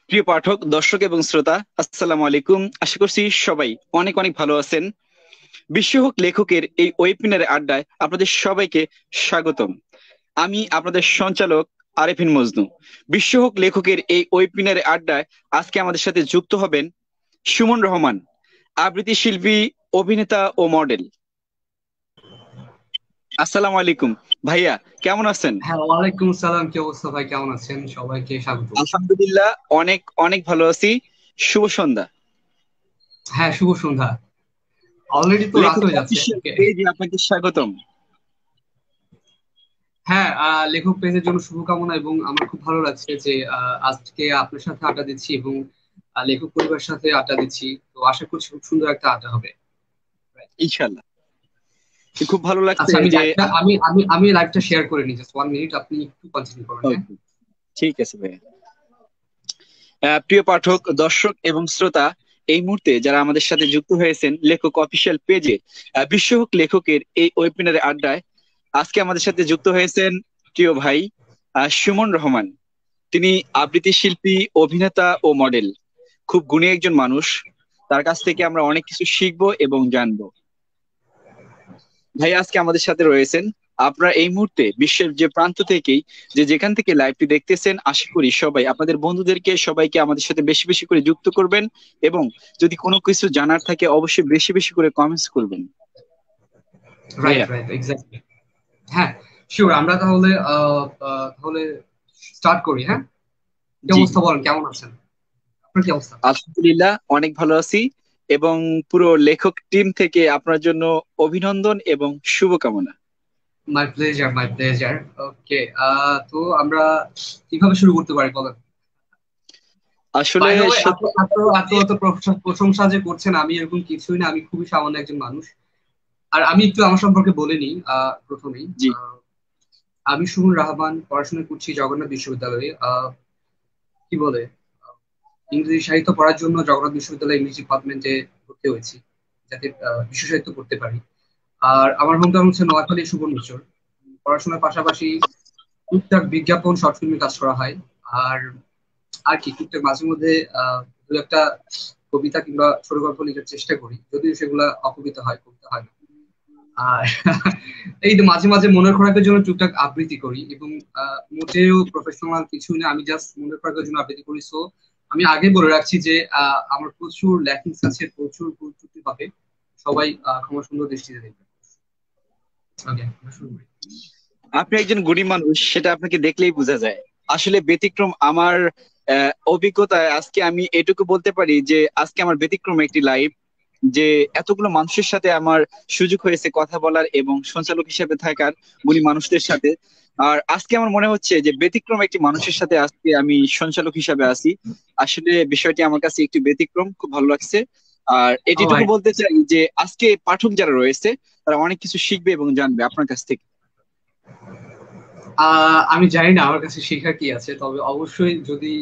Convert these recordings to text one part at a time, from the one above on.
প্রিয় পাঠক, দর্শক এবং শ্রোতা, আসসালামু আলাইকুম। আশা করছি সবাই অনেক অনেক ভালো আছেন। বিশ্বহোক লেখকের এই ওয়েবিনারে আড্ডায় আপনাদের সবাইকে স্বাগতম। আমি আপনাদের সঞ্চালক আরেফিন মজনু। বিশ্বহোক লেখকের এই ওয়েবিনারে আড্ডায় আজকে আমাদের সাথে যুক্ত হবেন সুমন রহমান, আবৃত্তি শিল্পী, অভিনেতা ও মডেল। আসসালামু আলাইকুম ভাইয়া, কেমন আছেন? হ্যাঁ, ওয়ালাইকুম সালাম। কি অবস্থা ভাই? কেমন আছেন? সবাইকে স্বাগত। আলহামদুলিল্লাহ, অনেক অনেক ভালো আছি। শুভ সন্ধ্যা। হ্যাঁ, শুভ সন্ধ্যা। অলরেডি তো রাত লেখক হয়ে যাচ্ছে। অফিসিয়াল ওকে। পেজে আপনাকে স্বাগতম। হ্যাঁ, লেখক পেজের জন্য শুভকামনা, এবং আমার খুব ভালো লাগছে যে আজকে আপনার সাথে আড্ডা দিচ্ছি এবং লেখক পরিবারের সাথে আড্ডা দিচ্ছি। তো আশা করছি খুব সুন্দর একটা আড্ডা হবে। ইনশাল্লাহ। খুব ভালো লাগছে আচ্ছা, আমি যে লাইভটা আমি আমি আমি লাইভটা শেয়ার করে নিই। জাস্ট 1 মিনিট, আপনি একটু কন্টিনিউ করুন। হ্যাঁ। Okay, ঠিক আছে ভাইয়া। প্রিয় পাঠক, দর্শক এবং শ্রোতা, এই মুহূর্তে যারা আমাদের সাথে যুক্ত হয়েছেন লেখক অফিসিয়াল পেজে বিশ্বহোক লেখকের এই ওয়েবিনারে আড্ডায়, আজকে আমাদের সাথে যুক্ত হয়েছেন প্রিয় ভাই সুমন রহমান। তিনি আবৃত্তি শিল্পী, অভিনেতা ও মডেল। খুব গুণী একজন মানুষ। তার কাছ থেকে আমরা অনেক কিছু শিখবো এবং জানবো। ভাই আজকে আমাদের সাথে রয়েছেন। আপনারা এই মুহূর্তে বিশ্বের যে প্রান্ত থেকেই, যে যেখান থেকে লাইভটি দেখতেছেন, আশা করি সবাই আপনাদের বন্ধুদেরকে সবাইকে আমাদের সাথে বেশি বেশি করে যুক্ত করবেন, এবং যদি কোনো কিছু জানার থাকে অবশ্যই বেশি বেশি করে কমেন্টস করবেন। রাইট, ভাইয়া। Right, exactly. হ্যাঁ, শিওর। আমরা তাহলে তাহলে স্টার্ট করি। হ্যাঁ। কি জি। অবস্থা? বলেন, কেমন আছেন? আপনার কি অবস্থা? আলহামদুলিল্লাহ, অনেক ভালো আছি, এবং পুরো লেখক টিম থেকে আপনার জন্য অভিনন্দন এবং শুভকামনা। My pleasure, my pleasure. Okay. তো আমরা কিভাবে শুরু করতে পারি বলেন? আসলে বাই দ্য ওয়ে, এত সত্যি এত কথা এত বলতে, এত প্রশংসা যে করছেন, আমি এরকম কিছুই না। আমি খুবই সামান্য একজন মানুষ। আর আমি একটু আমার সম্পর্কে বলে নিই প্রথমেই। জি। আমি সুমন রহমান, পড়াশোনা করছি জগন্নাথ বিশ্ববিদ্যালয়ে। কি বলে, আহ, ইংরেজি সাহিত্য পড়ার জন্য জগন্নাথ বিশ্ববিদ্যালয়ে ইংরেজি ডিপার্টমেন্টে ভর্তি হয়েছি, যাতে বিশ্ব সাহিত্য পড়তে পারি। আর আমার হোম টাউন হচ্ছে নোয়াখালী, সুবর্ণচর। পড়াশোনার পাশাপাশি টুকটাক বিজ্ঞাপন, শর্ট ফিল্মে কাজ করা হয়। আর আর কি টুকটাক মাঝে মধ্যে দু একটা কবিতা কিংবা ছোট গল্প লেখার চেষ্টা করি, যদিও সেগুলা অকবিতা হয়, কবিতা হয় না। আর এই তো মাঝে মাঝে মনের খোরাকের জন্য টুকটাক আবৃত্তি করি, এবং মোটেও প্রফেশনাল কিছু না, আমি জাস্ট মনের খোরাকের জন্য আবৃত্তি করি। সো আমি আগে বলে রাখছি যে আমার প্রচুর ল্যাকিংস আছে, প্রচুর ভুল ত্রুটি হবে। সবাই ক্ষমা সুন্দর দৃষ্টিতে দেখবেন। ওকে, আমরা শুরু করি। আপনি একজন গুণী মানুষ, সেটা আপনাকে দেখলেই বোঝা যায়। আসলে ব্যতিক্রম আমার অভিজ্ঞতায় আজকে আমি এটুকু বলতে পারি যে আজকে আমার ব্যতিক্রম একটি লাইভ, যে এতগুলো মানুষের সাথে আমার সুযোগ হয়েছে কথা বলার এবং সঞ্চালক হিসেবে থাকার গুণী মানুষদের সাথে। আর আজকে আমার মনে হচ্ছে যে ব্যতিক্রম একটি মানুষের সাথে আজকে আমি সঞ্চালক হিসাবে আছি। আসলে বিষয়টি আমার কাছে একটু ব্যতিক্রম, খুব ভালো লাগছে। আর এটুকু অলরাইট। বলতে চাই যে আজকে পাঠক যারা রয়েছে তারা অনেক কিছু শিখবে এবং জানবে আপনার কাছ থেকে। আমি জানি না আমার কাছে শেখার কি আছে, তবে অবশ্যই যদি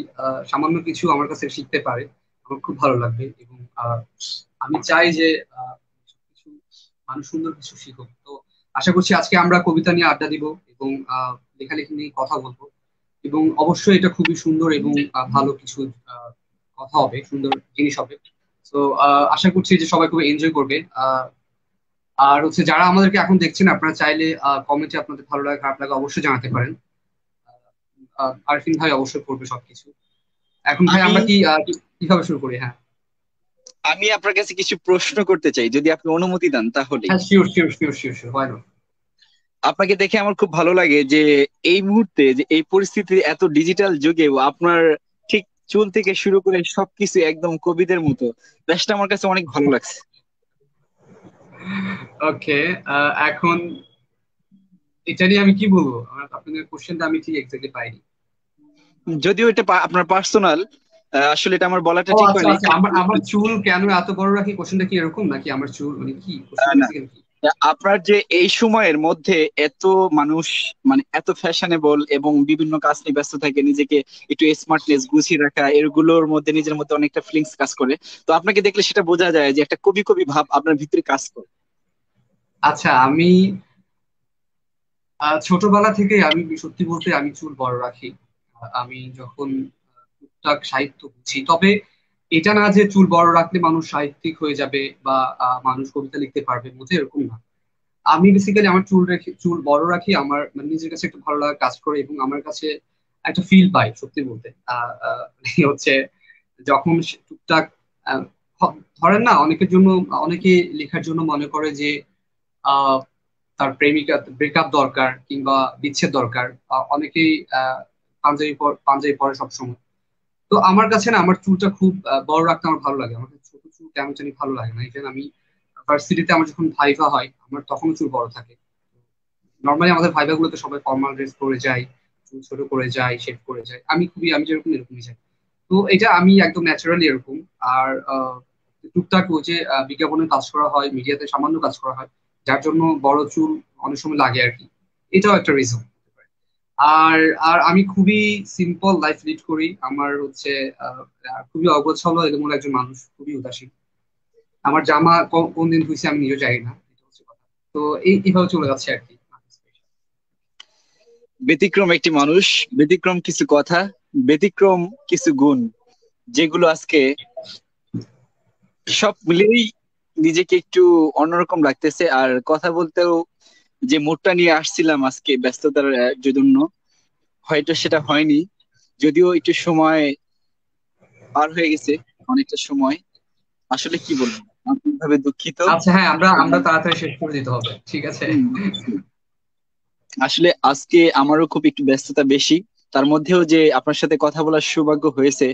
সামান্য কিছু আমার কাছে শিখতে পারে, আমার খুব ভালো লাগবে। এবং আমি চাই যে কিছু মানুষ সুন্দর কিছু শিখুক। তো আশা করছি আজকে আমরা কবিতা নিয়ে আড্ডা দিব, এবং লেখালেখি নিয়ে কথা বলবো। এবং অবশ্যই এটা খুবই সুন্দর এবং ভালো কিছু আহ, কথা হবে, সুন্দর জিনিস হবে। তো আশা করছি যে সবাই খুব এনজয় করবে। আর হচ্ছে যারা আমাদেরকে এখন দেখছেন, আপনারা চাইলে কমেন্টে আপনাদের ভালো লাগে খারাপ লাগে অবশ্যই জানাতে পারেন। আরফিন ভাই অবশ্যই করবে সবকিছু। এখন ভাই আমি আমরা কিভাবে শুরু করি? হ্যাঁ। আমি আপনার কাছে কিছু প্রশ্ন করতে চাই, যদি আপনি অনুমতি দেন তাহলেই। হ্যাঁ, sure, sure, sure, sure, sure, হয় না? আপনাকে দেখে আমার খুব ভালো লাগে যে এই মুহূর্তে, যে এই পরিস্থিতির এত ডিজিটাল যুগেও আপনার ঠিক চুল থেকে শুরু করে সবকিছু একদম কবিদের মতো। ব্যাসটা আমার কাছে অনেক ভালো লাগছে। ওকে। এখন এটা নিয়ে আমি কি বলবো? আপনাদের কোশ্চেনটা আমি ঠিক এক্স্যাক্টলি পাইনি। যদিও এটা আপনার পার্সোনাল, আসলে এটা আমার বলাটা ও ঠিক আচ্ছা, হয়নি, আচ্ছা। কিন্তু আমার আমার চুল কেন এত বড় রাখি, কোশ্চেনটা কি এরকম নাকি? আমার চুল মানে কি, কোশ্চেন না, বেসিক্যালি কি? আপনার যে এই সময়ের মধ্যে এত মানুষ, মানে এত ফ্যাশনেবল এবং বিভিন্ন কাজ নিয়ে ব্যস্ত থাকে, নিজেকে একটু স্মার্টনেস গুছিয়ে রাখা, এগুলোর মধ্যে নিজের মধ্যে অনেকটা ফিলিংস কাজ করে। তো আপনাকে দেখলে সেটা বোঝা যায় যে একটা কবি কবি ভাব আপনার ভিতরে কাজ করে। আচ্ছা, আমি ছোটবেলা থেকে, আমি সত্যি বলতে আমি চুল বড় রাখি। আমি যখন টুকটাক সাহিত্য বুঝি, তবে এটা না যে চুল বড় রাখলে মানুষ সাহিত্যিক হয়ে যাবে বা মানুষ কবিতা লিখতে পারবে, মোটেই এরকম না। আমি বেসিক্যালি আমার চুল বড় রাখি আমার মানে নিজের কাছে একটু ভালো লাগা কাজ করে, এবং আমার কাছে একটা ফিল পাই সত্যি বলতে। হচ্ছে যখন টুকটাক আহ, ধরেন না, অনেকের জন্য, অনেকে লেখার জন্য মনে করে যে আহ, তার প্রেমিকা ব্রেকআপ দরকার কিংবা বিচ্ছেদ দরকার। অনেকেই পাঞ্জাবি পরে সবসময়। তো আমার কাছে না, আমার চুলটা খুব বড় রাখতে আমার ভালো লাগে। আমার কাছে ছোট চুল কেমন জানি ভালো লাগে না। ইভেন আমি ভার্সিটিতে আমার যখন ভাইভা হয়, আমার তখনও চুল বড় থাকে। নর্মালি আমাদের ভাইভা গুলোতে সবাই ফর্মাল ড্রেস পরে যায়, চুল ছোট করে যায়, শেভ করে যায়। আমি যেরকম এরকমই যাই। তো এটা আমি একদম ন্যাচারালি এরকম। আর টুকটাক ওই যে বিজ্ঞাপনে কাজ করা হয়, মিডিয়াতে সামান্য কাজ করা হয়, যার জন্য বড় চুল অনেক সময় লাগে আর কি। এটাও একটা রিজন। আর আর আমি খুবই সিম্পল লাইফ লিড করি। আমার হচ্ছে খুবই অগোছালো এলোমেলো একজন মানুষ, খুবই উদাসীন। আমার জামা কোন দিন ধুইছে আমি নিজেও জানি না, এটা হচ্ছে কথা। তো এইভাবে চলে যাচ্ছে আর কি। ব্যতিক্রম একটি মানুষ, ব্যতিক্রম কিছু কথা, ব্যতিক্রম কিছু গুণ, যেগুলো আজকে সব মিলিয়েই নিজেকে একটু অন্যরকম লাগতেছে। আর কথা বলতেও যে মুডটা নিয়ে আসছিলাম আজকে ব্যস্ততার জন্য, হয়তো সেটা হয়নি। যদিও একটু সময় পার হয়ে গেছে, অনেকটা সময়। আসলে কি বলবো, আমি ভাবে দুঃখিত। আচ্ছা, হ্যাঁ, আমরা আমরা তাড়াতাড়ি শেষ করে দিতে হবে, ঠিক আছে? হুম, আসলে আজকে আমারও খুব একটু ব্যস্ততা বেশি। তার মধ্যেও যে আপনার সাথে কথা বলার সৌভাগ্য হয়েছে,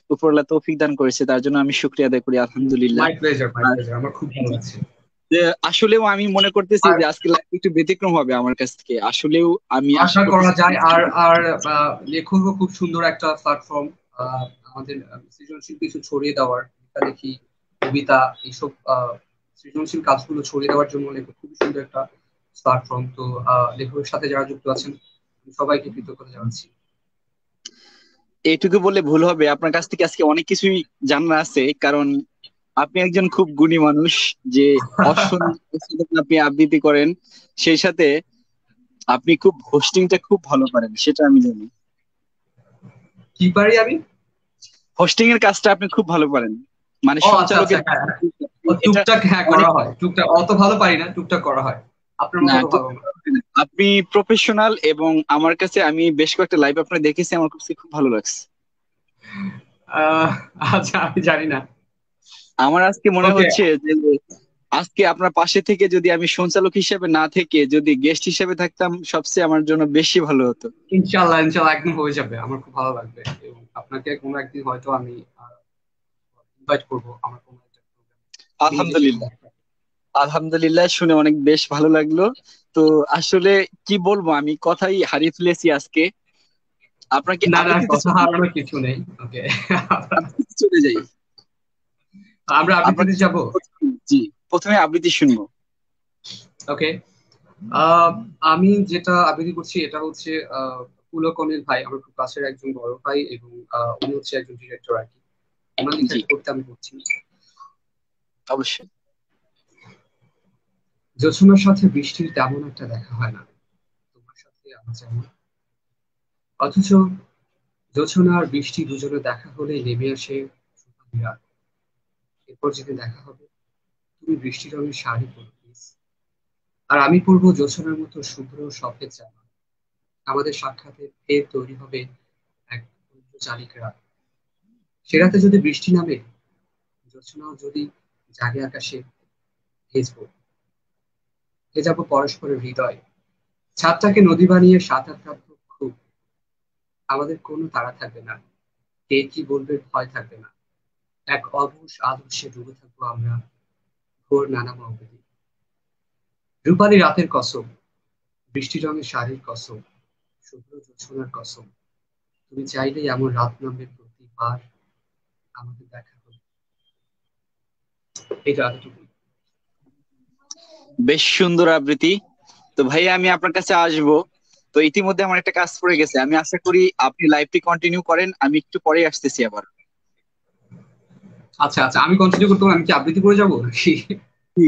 উপরওয়ালা তৌফিক দান করেছে, তার জন্য আমি শুকরিয়া আদায় করি, আলহামদুলিল্লাহ। মাই প্লেজার, মাই আর প্লেজার, আমার খুব ভালো লাগছে। যে আসলেও আমি মনে করতেছি আর যে আজকে লাইফ একটু ব্যতিক্রম হবে আমার কাছ থেকে, আসলেও আমি আশা আশা করা করতেছি। যায়। আর আর লেখকও খুব সুন্দর একটা প্ল্যাটফর্ম আমাদের সৃজনশীল কিছু ছড়িয়ে দেওয়ার, লেখালেখি, কবিতা, এইসব সৃজনশীল কাজগুলো ছড়িয়ে দেওয়ার জন্য লেখক খুবই সুন্দর একটা প্ল্যাটফর্ম। তো লেখকের সাথে যারা যুক্ত আছেন, আমি সবাইকে কৃতজ্ঞতা জানাচ্ছি। এইটুকু বললে ভুল হবে, আপনার কাছ থেকে আজকে অনেক কিছুই জানার আছে, কারণ আপনি একজন খুব গুণী মানুষ, যে অসংখ্য আপনি আবৃত্তি করেন, সেই সাথে আপনি খুব হোস্টিংটা খুব ভালো পারেন, সেটা আমি জানি। কি পারি আমি? হোস্টিং এর কাজটা আপনি খুব ভালো পারেন, মানে ও আচ্ছা, আচ্ছা, সঞ্চালকের। হ্যাঁ, হ্যাঁ। ও এটা টুকটাক, হ্যাঁ, অনেক। করা হয় টুকটাক, অত ভালো পারি না, টুকটাক করা হয়। আপনার না, মতো তো ভালো না। আপনি প্রফেশনাল, এবং আমার কাছে আমি বেশ কয়েকটা লাইভ আপনার দেখেছি, আমার কাছে খুব ভালো লাগছে। আহ, আচ্ছা, আমি জানি না। আমার আজকে মনে ওকে। হচ্ছে যে আজকে আপনার পাশে থেকে যদি আমি সঞ্চালক হিসেবে না থেকে যদি গেস্ট হিসেবে থাকতাম, সবচেয়ে আমার জন্য বেশি ভালো হতো। ইনশাল্লাহ, ইনশাল্লাহ, একদিন হয়ে যাবে, আমার খুব ভালো লাগবে। এবং আপনাকে কোনো একদিন হয়তো আমি ইনভাইট করবো আমার কোনো একটা প্রোগ্রামে। আমি নিজে সেখানে আলহামদুলিল্লাহ। আলহামদুলিল্লাহ, শুনে অনেক বেশ ভালো লাগলো। তো আসলে কি বলবো, আমি কথাই হারিয়ে ফেলেছি আজকে। আপনাকে না, না, আবৃত্তিতে কথা হারানোর কিছু নেই। ওকে। আবৃত্তিতে চলে যাই। আমরা আপনার আবৃত্তিতে যাব। জি, প্রথমে আবৃত্তি শুনবো। ওকে। আহ, আমি যেটা আবৃত্তি করছি এটা হচ্ছে পুলক অনিল ভাই, আমার খুব কাছের একজন বড় ভাই, এবং উনি হচ্ছে একজন ডিরেক্টর আর কি। ওনার লিখে জি, একটা কবিতা আমি করছি। অবশ্যই। জোছনার সাথে বৃষ্টির তেমন একটা দেখা হয় না, তোমার সাথে আমার যেমন। অথচ জোছনা আর বৃষ্টি দুজনে দেখা হলে নেমে আসে সোনালি রাত। এরপর যেদিন দেখা হবে, তুমি বৃষ্টি রঙের শাড়ি পরো প্লিজ, আর আমি পরবো জোছনার মতো শুভ্র সফেদ জামা। আমাদের সাক্ষাতে ফের তৈরি হবে এক চালিক রাত। সে রাতে যদি বৃষ্টি নামে, জোছনাও যদি জাগে আকাশে, ভেজবো, ভেজাবো পরস্পরের হৃদয়। ছাদটাকে নদী বানিয়ে সাঁতার কাটবো খুব। আমাদের কোনো তাড়া থাকবে না, কে কি বলবে ভয় থাকবে না। এক অবুঝ আদর্শে ডুবে থাকবো আমরা ভোর নানামা অবধি। রূপালী রাতের কসম, বৃষ্টি রঙের শাড়ির কসম, শুভ্র জোছনার কসম, তুমি চাইলেই এমন রাত নামবে প্রতিবার আমাদের দেখা হলে। এটা এতটুকু। বেশ সুন্দর আবৃত্তি। তো ভাই, আমি আপনার কাছে আসবো। তো ইতিমধ্যে আমার একটা কাজ পড়ে গেছে, আমি আশা করি আপনি লাইভটি কন্টিনিউ করেন, আমি একটু পরে আসতেছি আবার। আচ্ছা, আচ্ছা, আমি কন্টিনিউ করতে হবে? আমি কি আবৃত্তি করে যাবো নাকি? জি।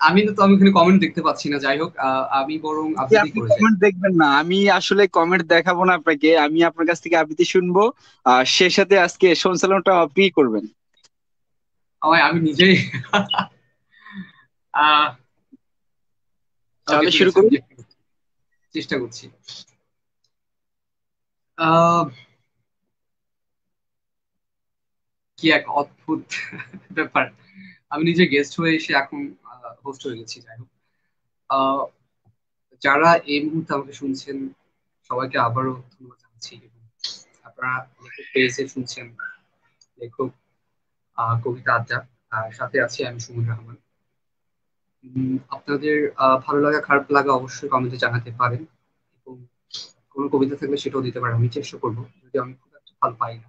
আমি এখানে কমেন্ট দেখতে পাচ্ছি না, যাই হোক আমি বরং যে আবৃত্তি আপনি করে যাই। কমেন্ট দেখবেন না, আমি আসলে কমেন্ট দেখাবো না আপনাকে, আমি আপনার কাছ থেকে আবৃত্তি শুনবো। আর সে সাথে আজকে সঞ্চালনটা আপনি করবেন। আমি নিজেই আহ ওকে, তাহলে ঠিক শুরু আছে, আমি করুন। চেষ্টা করছি। আহ কি এক অদ্ভুত ব্যাপার, আমি নিজে গেস্ট হয়ে এসে এখন হোস্ট হয়ে গেছি। যাই হোক, আহ, যারা এই মুহূর্তে আমাকে শুনছেন সবাইকে আবারও ধন্যবাদ জানাচ্ছি, এবং আপনারা লেখক পেজে শুনছেন, লেখক কবিতা আড্ডা, আর সাথে আছি আমি সুমন রহমান। আপনাদের ভালো লাগা খারাপ লাগা অবশ্যই কমেন্টে জানাতে পারেন, এবং কোনো কবিতা থাকলে সেটাও দিতে পারেন, আমি চেষ্টা করবো, যদি আমি খুব একটা ভালো পাই না।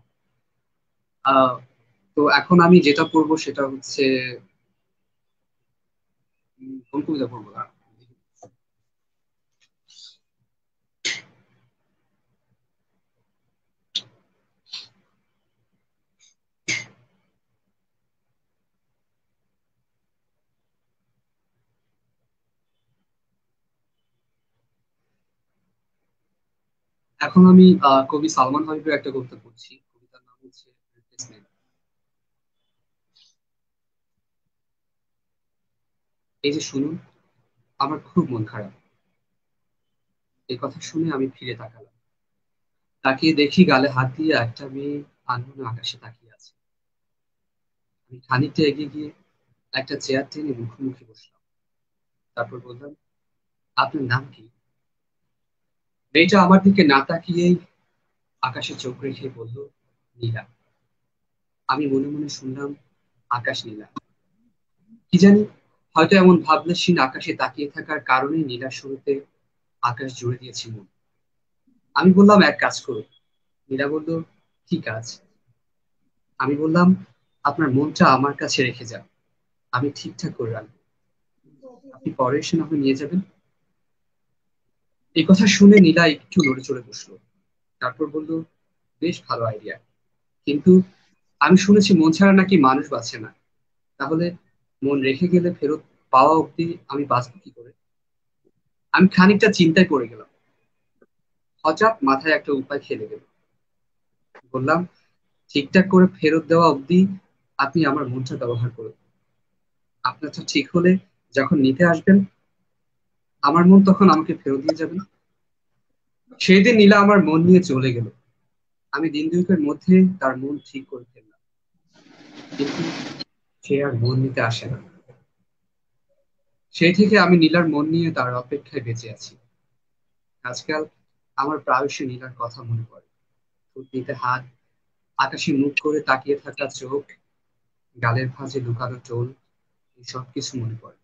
আহ তো এখন আমি যেটা করবো সেটা হচ্ছে কোন কবিতা পড়বো না। এখন আমি কবি সালমান হাবিবের একটা কবিতা পড়ছি, কবিতার নাম হচ্ছে রিপ্লেসমেন্ট। এই যে শুনুন, আমার খুব মন খারাপ। এই কথা শুনে আমি ফিরে তাকালাম, তাকিয়ে দেখি গালে হাত দিয়ে একটা মেয়ে আনমনে আকাশে তাকিয়ে আছে। আমি খানিকটা এগিয়ে গিয়ে একটা চেয়ার টেনে মুখোমুখি বসলাম, তারপর বললাম, আপনার নাম কি? মেয়েটা আমার দিকে না তাকিয়েই আকাশে চোখ রেখে বলল, নীলা। আমি মনে মনে শুনলাম, আকাশ নীলা, কি জানি, হয়তো এমন ভাবনাসীন আকাশে তাকিয়ে থাকার কারণেই নীলার শুরুতে আকাশ জুড়ে দিয়েছি মন। আমি বললাম, এক কাজ করুন। মীরা বলল, কি কাজ? আমি বললাম, আপনার মনটা আমার কাছে রেখে যান, আমি ঠিকঠাক করে রাখবো, আপনি পরে এসে না হয় নিয়ে যাবেন। এই কথা শুনে নীলা একটু নড়ে চড়ে বসলো, তারপর বলল, বেশ ভালো আইডিয়া, কিন্তু আমি শুনেছি মন ছাড়া নাকি মানুষ বাঁচে না, তাহলে মন রেখে গেলে ফেরত পাওয়া অব্দি আমি বাঁচবো কি করে? আমি খানিকটা চিন্তায় পড়ে গেলাম, হঠাৎ মাথায় একটা উপায় খেলে গেল। বললাম, ঠিকঠাক করে ফেরত দেওয়া অব্দি আপনি আমার মনটা ব্যবহার করুন, আপনারটা ঠিক হলে যখন নিতে আসবেন আমার মন তখন আমাকে ফেরত দিয়ে যাবেন। সেই দিন নীলা আমার মন নিয়ে চলে গেল। আমি দিন দুয়েকের মধ্যে তার মন ঠিক করে ফেললাম, কিন্তু সে আর মন নিতে আসে না। সেই থেকে আমি নীলার মন নিয়ে তার অপেক্ষায় বেঁচে আছি। আজকাল আমার প্রায়শই নীলার কথা মনে পড়ে, থুতনিতে হাত, আকাশে মুখ করে তাকিয়ে থাকা চোখ, গালের ভাঁজে লুকানো টোল, এই সব কিছু মনে পড়ে।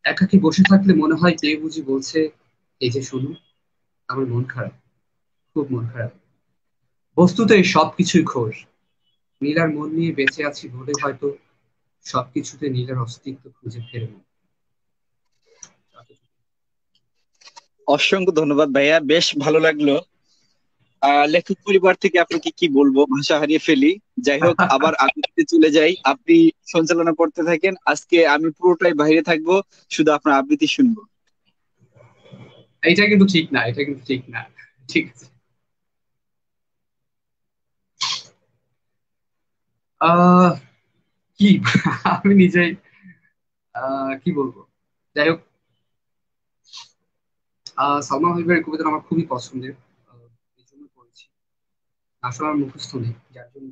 একাকী বসে থাকলে মনে হয় কে বুঝি বলছে, এই যে শুনুন, আমার মন খারাপ, খুব মন খারাপ। বস্তুত এই সবকিছুই ঘোর। নীলার মন নিয়ে বেঁচে আছি বলে হয়তো সবকিছুতে নীলার অস্তিত্ব খুঁজে ফেরে না। অসংখ্য ধন্যবাদ ভাইয়া, বেশ ভালো লাগলো। লেখক পরিবার থেকে আপনাকে কি বলবো, ভাষা হারিয়ে ফেলি। যাই হোক, আবার আবৃত্তিতে চলে যাই, আপনি সঞ্চালনা করতে থাকেন। আজকে আমি পুরোটাই বাইরে থাকবো, শুধু আপনার আবৃত্তি শুনবো। এটা কিন্তু ঠিক না, এটা কিন্তু ঠিক না। ঠিক আছে। আহ কি আমি নিজেই কি বলবো, যাই হোক, সালমান হাবিবের কবিতা আমার খুবই পছন্দের, আহ, এই জন্য পড়েছি। আসলে আমার মুখস্থ নেই, যার জন্য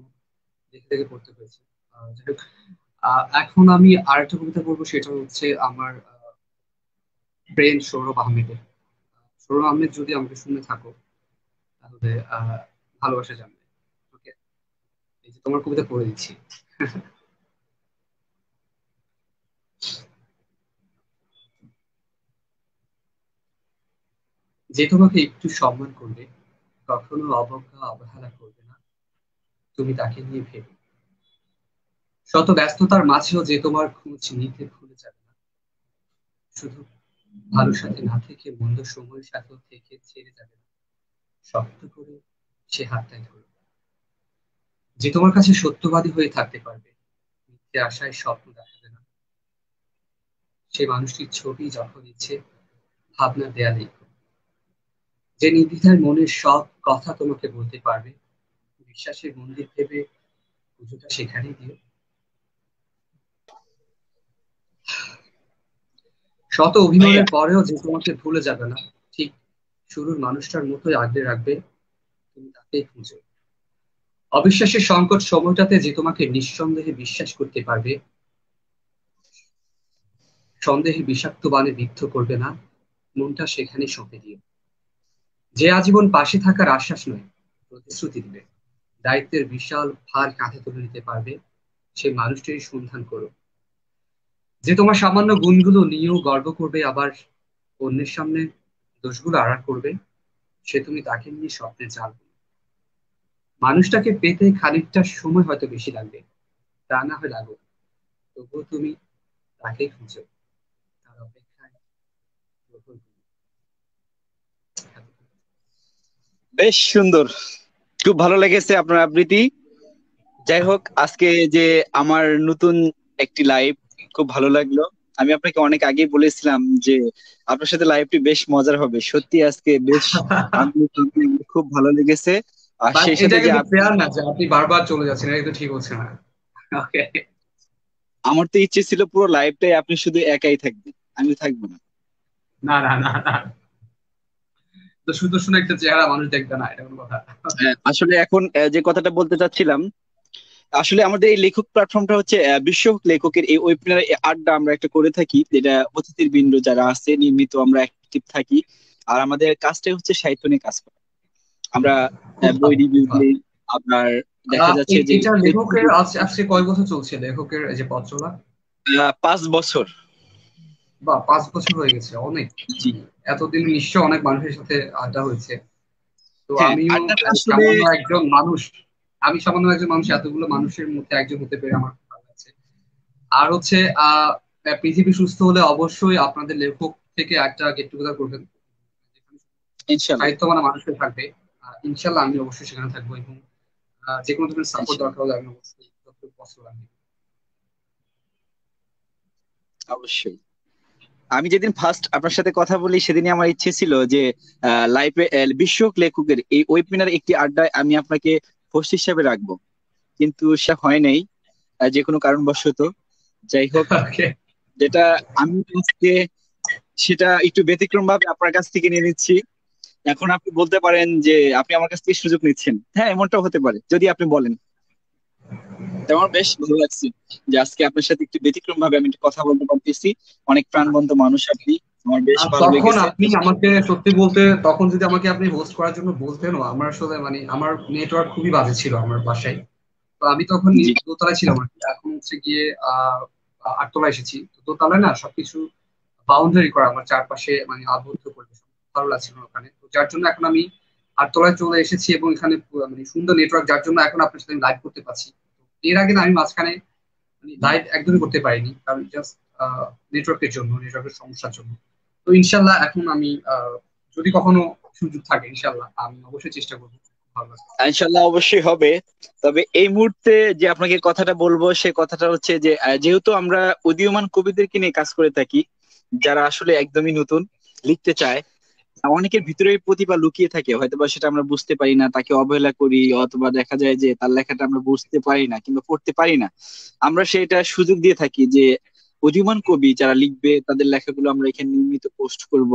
দেখে দেখে পড়তে হয়েছে। যাই হোক, এখন আমি আরেকটা কবিতা পড়বো, সেটা হচ্ছে আমার ফ্রেন্ড সৌরভ আহমেদের। সৌরভ আহমেদ, যদি আমাকে শুনে থাকো তাহলে ভালোবাসা জানবে। ওকে, এই যে তোমার কবিতা পড়ে দিচ্ছি। যে তোমাকে একটু সম্মান করবে, কখনো অবজ্ঞা অবহেলা করবে না, তুমি তাকে নিয়ে ভেবে, শত ব্যস্ততার মাঝেও যে তোমার খোঁজ নিতে ভুলে যাবে না, শুধু ভালোর সাথে না থেকে মন্দ সময়ের সাথেও থেকে ছেড়ে যাবে না, শক্ত করে সে হাতটাই ধরবে, যে তোমার কাছে সত্যবাদী হয়ে থাকতে পারবে, মিথ্যে আশায় স্বপ্ন দেখাবে না, সেই মানুষটির ছবি যখন ইচ্ছে ভাবনার দেয়ালে লিখো। যে নির্দ্বিধায় মনের সব কথা তোমাকে বলতে পারবে, বিশ্বাসের মন্দির ভেবে পুজোটা সেখানেই দিও। শত ভাইয়া, অভিমানের পরেও যে তোমাকে ভুলে যাবে না, ঠিক শুরুর মানুষটার মতোই আগলে রাখবে, তুমি তাকেই খুঁজো। অবিশ্বাসের সংকট সময়টাতে যে তোমাকে নিঃসন্দেহে বিশ্বাস করতে পারবে, সন্দেহে বিষাক্ত বাণে বিদ্ধ করবে না, মনটা সেখানে সঁপে দিও। যে আজীবন পাশে থাকার আশ্বাস নয়, প্রতিশ্রুতি দিবে, দায়িত্বের বিশাল ভার কাঁধে তুলে নিতে পারবে, সেই মানুষটির সন্ধান করো। যে তোমার সামান্য গুণগুলো নিয়েও গর্ব করবে, আবার অন্যের সামনে দোষগুলো আড়াল করবে, সে তুমি তাকে নিয়ে স্বপ্নে চালবে। মানুষটাকে পেতে খানিকটা সময় হয়তো বেশি লাগবে, তা না হয় লাগুক, তবুও তুমি তাকেই খুঁজো, তার অপেক্ষায় প্রহর গুনো। বেশ সুন্দর, খুব ভালো লেগেছে আপনার আবৃত্তি। যাই হোক, আজকে যে আমার নতুন একটি লাইভ, খুব ভালো লাগলো। আমি আপনাকে অনেক আগেই বলেছিলাম যে আপনার সাথে লাইভটি বেশ মজার হবে। সত্যি আজকে বেশ খুব ভালো লেগেছে। আর বাট সেই এটা সাথে যে কিন্তু ফেয়ার না যে আপনি বারবার চলে যাচ্ছেন, এটা কিন্তু ঠিক হচ্ছে না। ওকে। আমার তো ইচ্ছে ছিল পুরো লাইভটাই আপনি শুধু একাই থাকবেন, আমি থাকবো না। না না না না, তো সুন্দর সুন্দর একটা চেহারা মানুষ দেখবে না, এটা কোনো কথা? আসলে এখন যে কথাটা বলতে চাচ্ছিলাম, আসলে আমাদের এই লেখক প্ল্যাটফর্মটা হচ্ছে বিশ্ব লেখকের এই ওয়েবিনার আড্ডা আমরা একটা করে থাকি, যেটা অতিথির বৃন্দ যারা আছে নিয়মিত আমরা অ্যাক্টিভ থাকি। আর আমাদের কাজটাই হচ্ছে সাহিত্য নিয়ে কাজ করা। আমরা খুব বই ভালো, খুব রিভিউ ভালো। দিই। আপনার দেখা যাচ্ছে যে এটা লেখকের আজ আজকে কয় বছর চলছে লেখকের এই যে পথ চলা? 5 বছর। বা 5 বছর হয়ে গেছে, অনেক। জি। এতদিন নিশ্চয় অনেক মানুষের সাথে আড্ডা হয়েছে। তো হ্যাঁ, আমিও আড্ডাটা আসলে সামান্য একজন মানুষ, আমি সামান্য একজন মানুষ এতগুলো মানুষের মধ্যে একজন হতে পেরে আমার খুব ভালো লাগছে। আর হচ্ছে আহ পৃথিবী সুস্থ হলে অবশ্যই আপনাদের লেখক থেকে একটা গেট টুগেদার করবেন, যেখানে ইনশাল্লাহ। সাহিত্য মানে মানুষের থাকবে। ইনশাল্লাহ আমি অবশ্যই সেখানে থাকবো, এবং যে কোনো ধরনের সাপোর্ট ইনশাল্লাহ, দরকার হলে আমি অবশ্যই যতটুকু possible আমি দেব। অবশ্যই। আমি যেদিন ফার্স্ট আপনার সাথে কথা বলি সেদিনই আমার ইচ্ছে ছিল যে লাইভে বিশ্ব লেখকের এই ওয়েবিনার একটি আড্ডায় আমি আপনাকে হোস্ট হিসেবে রাখবো, কিন্তু সে হয় নাই যে কোনো কারণবশত। যাই হোক, ওকে। যেটা আমি আজকে সেটা একটু ব্যতিক্রম ভাবে আপনার কাছ থেকে নিয়ে নিচ্ছি। এখন আপনি বলতে পারেন যে আপনি আমার কাছ থেকে সুযোগ নিচ্ছেন, হ্যাঁ এমনটাও হতে পারে যদি আপনি বলেন। তো আমার বেশ ভালো লাগছে যে আজকে আপনার সাথে একটু ব্যতিক্রম ভাবে আমি একটু কথা বলতে পারতেছি। অনেক প্রাণবন্ত মানুষ আপনি, আমার বেশ আর ভালো তখন লেগেছে। আপনি আমাকে সত্যি বলতে, তখন যদি আমাকে আপনি হোস্ট করার জন্য বলতেনও, আমার আসলে মানে আমার নেটওয়ার্ক খুবই বাজে ছিল আমার বাসায়। তো আমি তখন জি। দোতলায় ছিলাম আর কি। এখন হচ্ছে গিয়ে আটতলায় এসেছি। তো দোতলায় না সবকিছু বাউন্ডারি করা, আমার চারপাশে মানে আবদ্ধ পরিবেশ, ভালো লাগছিল না ওখানে। তো যার জন্য এখন আমি আটতলায় চলে এসেছি, এবং এখানে মানে সুন্দর নেটওয়ার্ক, যার জন্য এখন আপনার সাথে লাইভ করতে পারছি। এর আগে না আমি মাঝখানে মানে লাইভ একদমই করতে পারিনি, কারণ জাস্ট নেটওয়ার্কের জন্য, নেটওয়ার্কের সমস্যার জন্য। তো ইনশাল্লাহ এখন আমি যদি কখনো সুযোগ থাকে, ইনশাল্লাহ আমি অবশ্যই চেষ্টা করবো। ভালো লাগবে। ইনশাল্লাহ অবশ্যই হবে। তবে এই মুহূর্তে যে আপনাকে কথাটা বলবো সে কথাটা হচ্ছে যে যেহেতু আমরা উদীয়মান কবিদেরকে নিয়ে কাজ করে থাকি, যারা আসলে একদমই নতুন লিখতে চায়, অনেকের ভিতরে এই প্রতিভা লুকিয়ে থাকে, হয়তোবা সেটা আমরা বুঝতে পারি না, তাকে অবহেলা করি, অথবা দেখা যায় যে তার লেখাটা আমরা বুঝতে পারি না কিংবা পড়তে পারি না। আমরা সেটা সুযোগ দিয়ে থাকি যে উদীয়মান কবি যারা লিখবে তাদের লেখাগুলো আমরা এখানে নিয়মিত পোস্ট করব,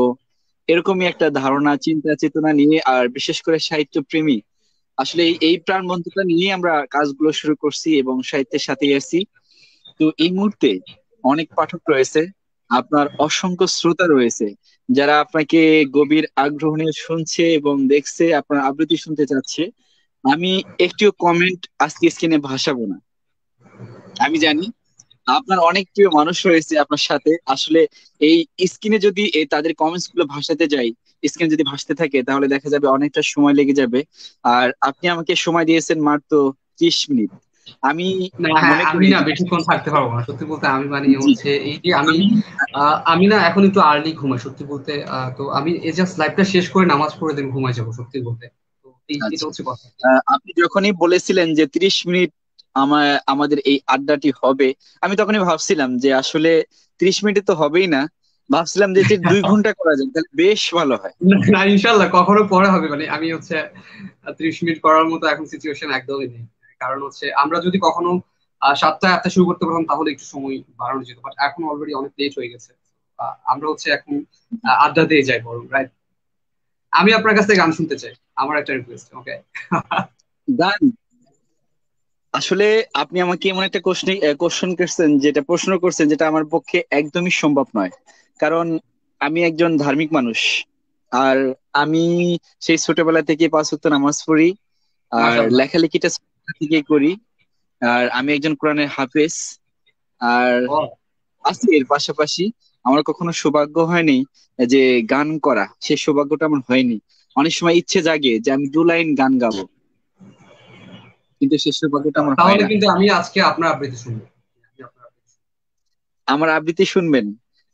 এরকমই একটা ধারণা চিন্তা চেতনা নিয়ে। আর বিশেষ করে সাহিত্য প্রেমী, আসলে এই প্রাণবন্ততা নিয়ে আমরা কাজগুলো শুরু করছি এবং সাহিত্যের সাথেই আছি। তো এই মুহূর্তে অনেক পাঠক রয়েছে, আপনার অসংখ্য শ্রোতা রয়েছে, যারা আপনাকে গভীর আগ্রহ নিয়ে শুনছে এবং দেখছে, আপনার আবৃত্তি শুনতে চাচ্ছে। আমি একটিও কমেন্ট আজকে স্ক্রিনে ভাসাবো না। আমি জানি আপনার অনেক প্রিয় মানুষ রয়েছে আপনার সাথে। আসলে এই স্ক্রিনে যদি তাদের কমেন্টস গুলো ভাসাতে যাই, স্ক্রিনে যদি ভাসতে থাকে তাহলে দেখা যাবে অনেকটা সময় লেগে যাবে। আর আপনি আমাকে সময় দিয়েছেন মাত্র 30 মিনিট। আমি না, হ্যাঁ, মনে আমি করি না যে বেশিক্ষণ থাকতে পারবো না সত্যি বলতে। আমি মানে জি, হচ্ছে এই যে আমি আমি আমি না এখন একটু আর্লি ঘুমাই সত্যি বলতে। তো আমি এই জাস্ট লাইফটা শেষ করে নামাজ পড়ে দেন ঘুমাই যাবো সত্যি বলতে। তো এটা আচ্ছা, হচ্ছে কথা। আপনি যখনই বলেছিলেন যে 30 মিনিট আমাদের এই আড্ডাটি হবে। আমি তখনই ভাবছিলাম যে আসলে 30 মিনিটে তো হবেই না, ভাবছিলাম যে 2 ঘন্টা করা যায় তাহলে বেশ ভালো হয়। না না, ইনশাল্লাহ কখনো পরে হবে। মানে আমি হচ্ছে 30 মিনিট করার মতো এখন সিচুয়েশন একদমই নেই। কারণ হচ্ছে আমরা যদি কখনো 7টায় 8টা শুরু করতে পারতাম তাহলে একটু সময় বাড়ানো যেত, বাট এখন অলরেডি অনেক লেট হয়ে গেছে। আমরা হচ্ছে এখন আড্ডা দিয়ে যাই বরং, রাইট? আমি আপনার কাছ থেকে গান শুনতে চাই, আমার একটা রিকোয়েস্ট, ওকে? গান? আসলে আপনি আমাকে এমন একটা কোশ্চেন করছেন, যেটা প্রশ্ন করছেন, যেটা আমার পক্ষে একদমই সম্ভব নয়। কারণ আমি একজন ধার্মিক মানুষ, আর আমি সেই ছোটবেলা থেকে 5 ওয়াক্ত নামাজ পড়ি, আর মাশাআল্লাহ। লেখালেখিটা ছোটবেলা থেকেই করি। আর আমি একজন কোরআনের হাফেজ। আর ও, আছি এর পাশাপাশি আমার কখনো সৌভাগ্য হয়নি যে গান করা, সেই সৌভাগ্যটা আমার হয়নি। অনেক সময় ইচ্ছে জাগে যে আমি 2 লাইন গান গাবো, কিন্তু সেই সৌভাগ্যটা আমার হয় তাহলে না। কিন্তু আমি আজকে আপনার আবৃত্তি শুনবো। আমি আপনার আবৃত্তি শুনবো। আমার আবৃত্তি শুনবেন?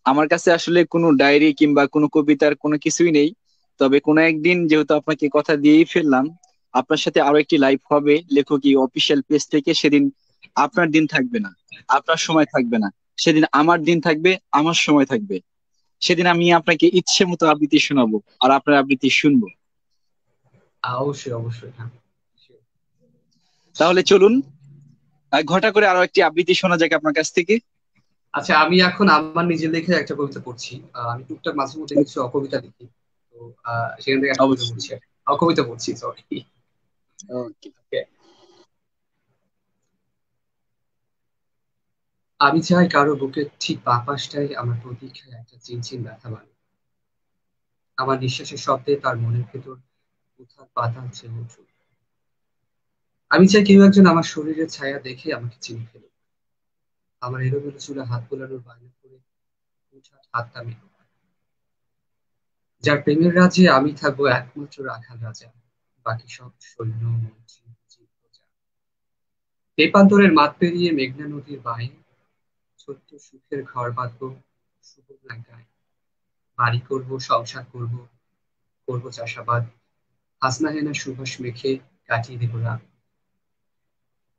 আমার কাছে আসলে কোনো ডায়েরি কিংবা কোনো কবিতার কোনো কিছুই নেই। তবে কোনো একদিন, যেহেতু আপনাকে কথা দিয়েই ফেললাম, আপনার সাথে আরো একটি লাইভ হবে লেখকি অফিসিয়াল পেজ থেকে। সেদিন আপনার দিন থাকবে না, আপনার সময় থাকবে না, সেদিন আমার দিন থাকবে, আমার সময় থাকবে। সেদিন আমি আপনাকে ইচ্ছে মতো আবৃত্তি শোনাবো, আর আপনার আবৃত্তি শুনবো। অবশ্যই অবশ্যই, হ্যাঁ। Sure. তাহলে চলুন, ঘটা করে আরো একটি আবৃত্তি শোনা যাক আপনার কাছ থেকে। আচ্ছা, আমি এখন আমার নিজের লেখা একটা কবিতা পড়ছি। আমি টুকটাক মাঝে মধ্যে কিছু অকবিতা লিখি। তো সেখান থেকে একটা কবিতা অবশ্যই। পড়ছি, অকবিতা পড়ছি, সরি। ওকে। আমি চাই কারো বুকের ঠিক বাঁ পাশটায় আমার প্রতীক্ষায় একটা চিনচিন ব্যথা বাড়ে। আমার নিঃশ্বাসের শব্দে তার মনের ভেতর উথাল পাতাল চেয়ে উঠুক। আমি চাই কেউ একজন আমার শরীরের ছায়া দেখে আমাকে চিনে ফেলুক। আমার এলোমেলো চুলে হাত বোলানোর বায়না করে হুটহাট হাতটা মেলুক। যার প্রেমের রাজ্যে আমি থাকবো একমাত্র রাখাল রাজা, বাকি সব সৈন্য মন্ত্রী জীব প্রজা। তেপান্তরের মাঠ পেরিয়ে মেঘনা নদীর বাঁয়ে ছোট্ট সুখের ঘর বাঁধবো সুবর্ণা গায়ে। বাড়ি করব, সংসার করব, করব চাষাবাদ, হাসনা হেনা সুভাষ মেখে কাটিয়ে দেব রাত।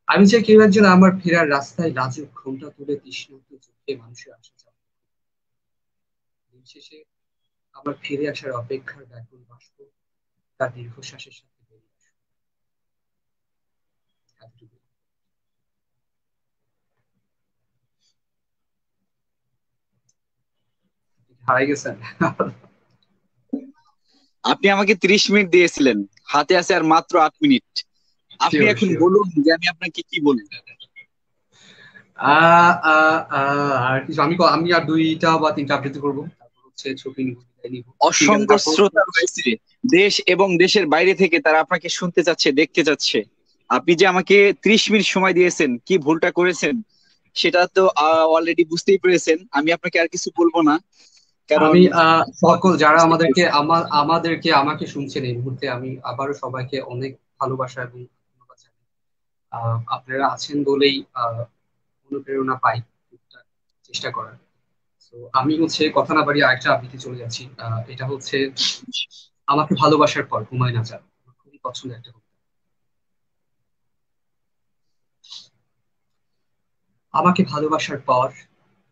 আমি চাই কেউ একজন আমার ফেরার রাস্তায় লাজুক ঘোমটা তুলে তৃষ্ণার্ত চোখে মানুষের আসা যাওয়া। দিন শেষে আমার ফিরে আসার অপেক্ষার ব্যাকুল বাষ্প তার দীর্ঘশ্বাসের সাথে বেরিয়ে আসবে। এতটুকু। হারাই গেছেন। আপনি আমাকে 30 মিনিট দিয়েছিলেন, হাতে আছে আর মাত্র 8 মিনিট। আপনি শিওর এখন শিওর। বলুন যে আমি আপনাকে কি বলবো। আর কিছু আমি আমি আর 2টা বা 3টা আবৃত্তি করবো, তারপর হচ্ছে ছবি নিব, বিদায় নিব। ঠিক আছে অসংখ্য তারপর। শ্রোতা রয়েছে দেশ এবং দেশের বাইরে থেকে, তারা আপনাকে শুনতে চাচ্ছে, দেখতে চাচ্ছে। আপনি যে আমাকে 30 মিনিট সময় দিয়েছেন, কি ভুলটা করেছেন সেটা তো অলরেডি বুঝতেই পেরেছেন। আমি আপনাকে আর কিছু বলবো না, কারণ আমি সকল যারা বুঝতেই আমাদেরকে পেরেছেন। আমাকে শুনছেন এই মুহূর্তে, আমি আবারও সবাইকে অনেক ভালোবাসা এবং ধন্যবাদ জানাই। আপনারা আছেন বলেই অনুপ্রেরণা পাই টুকটাক চেষ্টা করার। তো আমি হচ্ছে কথা না বাড়িয়ে আরেকটা আবৃত্তি চলে যাচ্ছি। এটা হচ্ছে আমাকে ভালোবাসার পর, হুমায়ুন আজাদ। আমার খুবই পছন্দের একটা কবিতা। আমাকে ভালোবাসার পর